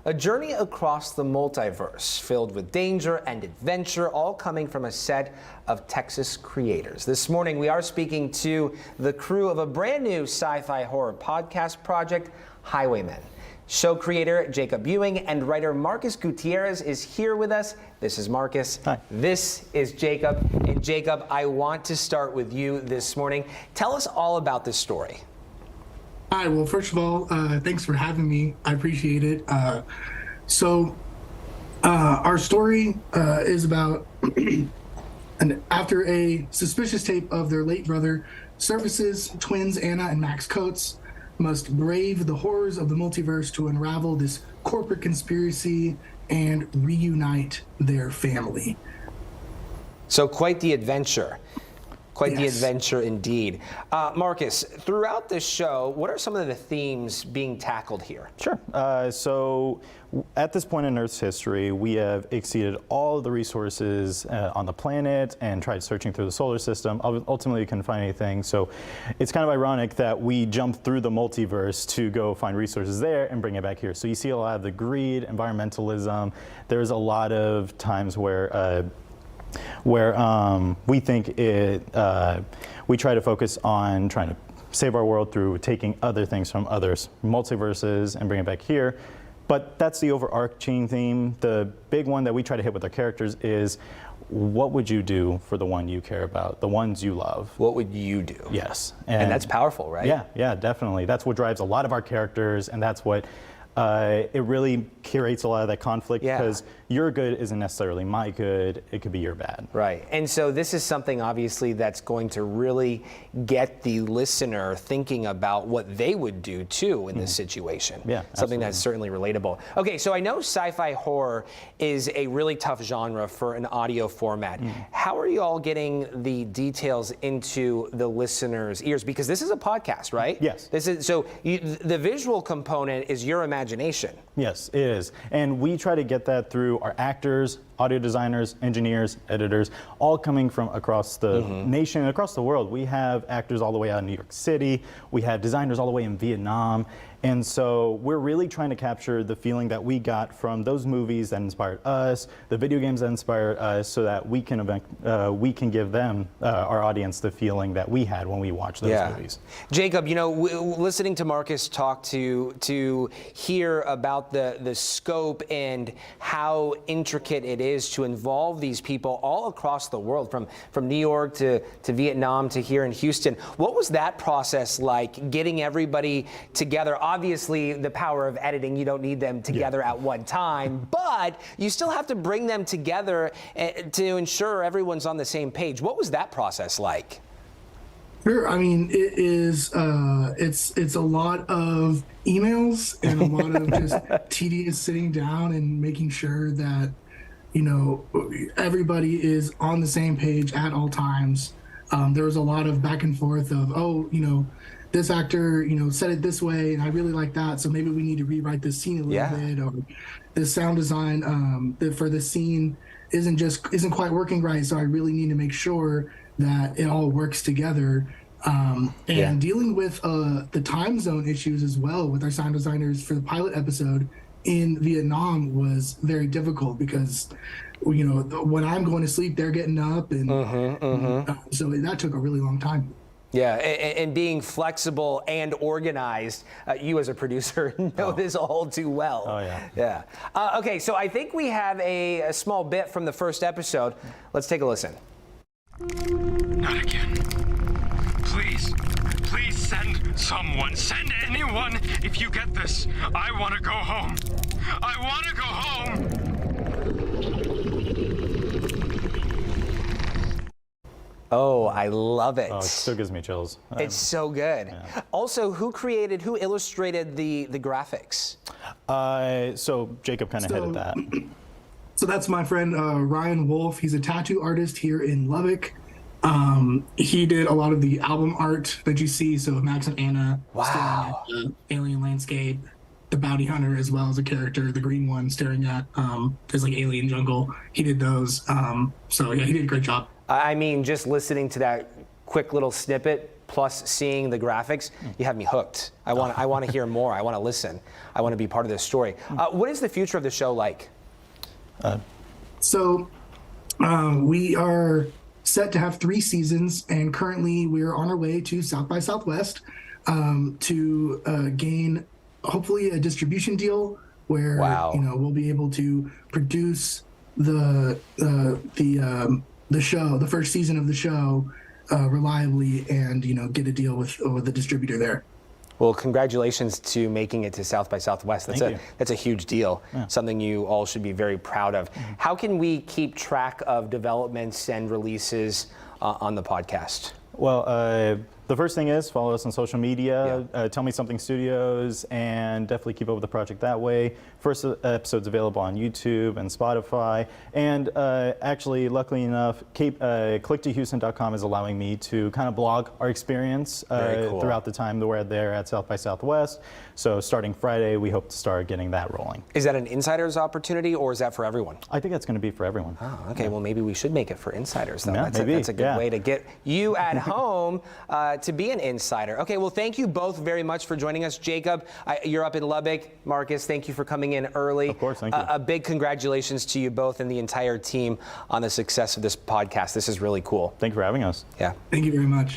A journey across the multiverse filled with danger and adventure, all coming from a set of Texas creators. This morning, we are speaking to the crew of a brand new sci-fi horror podcast, Project Highwayman. Show creator Jacob Ewing and writer Marcus Gutierrez is here with us. This is Marcus. Hi. This is Jacob. And Jacob, I want to start with you this morning. Tell us all about this story. Hi, well, first of all, thanks for having me. I appreciate it. Our story is about after a suspicious tape of their late brother surfaces, twins Anna and Max Coates must brave the horrors of the multiverse to unravel this corporate conspiracy and reunite their family. So quite the adventure. Quite Yes. the adventure indeed. Marcus, throughout this show, what are some of the themes being tackled here? Sure. So at this point in Earth's history, we have exceeded all of the resources on the planet and tried searching through the solar system. Ultimately, we couldn't find anything. So it's kind of ironic that we jumped through the multiverse to go find resources there and bring it back here. So you see a lot of the greed, environmentalism. There's a lot of times where we think we try to focus on trying to save our world through taking other things from others, multiverses, and bring it back here. But that's the overarching theme. The big one that we try to hit with our characters is, what would you do for the one you care about, the ones you love? What would you do? Yes. And that's powerful, right? Yeah, definitely. That's what drives a lot of our characters, and that's what it really curates a lot of that conflict, because your good isn't necessarily my good, it could be your bad. Right, and so this is something obviously that's going to really get the listener thinking about what they would do too in this situation. Yeah, something that's certainly relatable. Okay, so I know sci-fi horror is a really tough genre for an audio format. How are you all getting the details into the listener's ears? Because this is a podcast, right? Yes. This is the visual component is your imagination. Yes, it is. And we try to get that through our actors, audio designers, engineers, editors, all coming from across the nation and across the world. We have actors all the way out in New York City. We had designers all the way in Vietnam. And so we're really trying to capture the feeling that we got from those movies that inspired us, the video games that inspired us, so that we can give them, our audience, the feeling that we had when we watched those movies. Jacob, you know, listening to Marcus talk to hear about the scope and how intricate it is to involve these people all across the world, from New York to Vietnam to here in Houston. What was that process like, getting everybody together? Obviously, the power of editing, you don't need them together at one time, but you still have to bring them together to ensure everyone's on the same page. What was that process like? Sure. I mean, it is. It's a lot of emails and a lot of just tedious sitting down and making sure that, you know, everybody is on the same page at all times. There was a lot of back and forth of, this actor, said it this way, and I really like that, so maybe we need to rewrite this scene a little bit, or the sound design for the scene isn't quite working right, so I really need to make sure that it all works together. And dealing with the time zone issues as well with our sound designers for the pilot episode in Vietnam was very difficult, because when I'm going to sleep, they're getting up, and so that took a really long time. Yeah, and being flexible and organized, you as a producer know this all too well. Oh, yeah. Yeah. Okay, so I think we have a small bit from the first episode. Let's take a listen. Not again. Please send someone. Send anyone if you get this. I want to go home. I want to go home. Oh, I love it. Oh, it still gives me chills. It's so good. Yeah. Also, who illustrated the graphics? So Jacob kind of headed that. So that's my friend Ryan Wolf. He's a tattoo artist here in Lubbock. He did a lot of the album art that you see. So Max and Anna, staring at the alien landscape, the bounty hunter as well as a character, the green one staring at there's like alien jungle. He did those. So yeah, he did a great job. I mean, just listening to that quick little snippet, plus seeing the graphics, you have me hooked. I want to hear more. I want to listen. I want to be part of this story. What is the future of the show like? So we are set to have 3 seasons, and currently we're on our way to South by Southwest to gain hopefully a distribution deal where we'll be able to produce the show, the first season of the show, reliably, and get a deal with the distributor there. Well, congratulations to making it to South by Southwest. That's a huge deal, something you all should be very proud of. How can we keep track of developments and releases on the podcast? Well, the first thing is follow us on social media, Tell Me Something Studios, and definitely keep up with the project that way. First episode's available on YouTube and Spotify. And actually, luckily enough, click2houston.com is allowing me to kind of blog our experience throughout the time that we're there at South by Southwest. So starting Friday, we hope to start getting that rolling. Is that an insider's opportunity, or is that for everyone? I think that's going to be for everyone. Oh, okay. Well, maybe we should make it for insiders, though. Yeah, that's a good way to get you at home to be an insider. Okay, well, thank you both very much for joining us. Jacob, you're up in Lubbock. Marcus, thank you for coming in early. Of course, thank you. A big congratulations to you both and the entire team on the success of this podcast. This is really cool. Thank you for having us. Yeah. Thank you very much.